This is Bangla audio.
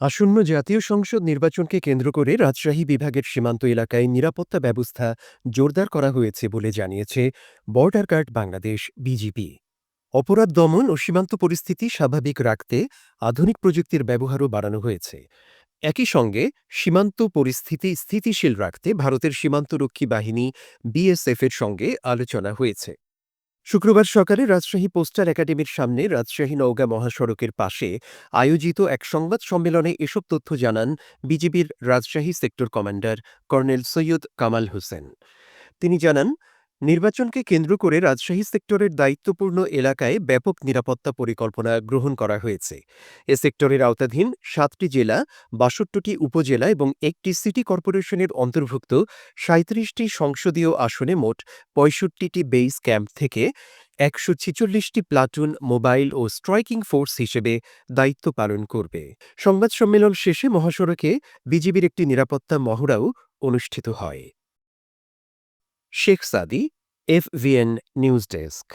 আসন্ন জাতীয় সংসদ নির্বাচনকে কেন্দ্র করে রাজশাহী বিভাগের সীমান্ত এলাকায় নিরাপত্তা ব্যবস্থা জোরদার করা হয়েছে বলে জানিয়েছে বর্ডার গার্ড বাংলাদেশ বিজিবি। অপরাধ দমন ও সীমান্ত পরিস্থিতি স্বাভাবিক রাখতে আধুনিক প্রযুক্তির ব্যবহারও বাড়ানো হয়েছে। একই সঙ্গে সীমান্ত পরিস্থিতি স্থিতিশীল রাখতে ভারতের সীমান্তরক্ষী বাহিনী বিএসএফের সঙ্গে আলোচনা হয়েছে। শুক্রবার সকালে রাজশাহী পোস্টাল একাডেমির সামনে রাজশাহী নওগাঁ মহাসড়কের পাশে আয়োজিত এক সংবাদ সম্মেলনে এসব তথ্য জানান বিজিবির Rajshahi sector commander colonel Syed Kamal Hossain. তিনি জানান, নির্বাচনকে কেন্দ্র করে রাজশাহী সেক্টরের দায়িত্বপূর্ণ এলাকায় ব্যাপক নিরাপত্তা পরিকল্পনা গ্রহণ করা হয়েছে। এ সেক্টরের আওতাধীন ৭টি জেলা, ৬২টি উপজেলা এবং একটি সিটি কর্পোরেশনের অন্তর্ভুক্ত ৩৭টি সংসদীয় আসনে মোট ৬৫টি বেইস ক্যাম্প থেকে ১৪৬টি প্লাটুন, মোবাইল ও স্ট্রাইকিং ফোর্স হিসেবে দায়িত্ব পালন করবে। সংবাদ সম্মেলন শেষে মহাসড়কে বিজিবির একটি নিরাপত্তা মহড়াও অনুষ্ঠিত হয়। শেখ সাদি, এফভিএন নিউজ ডেস্ক।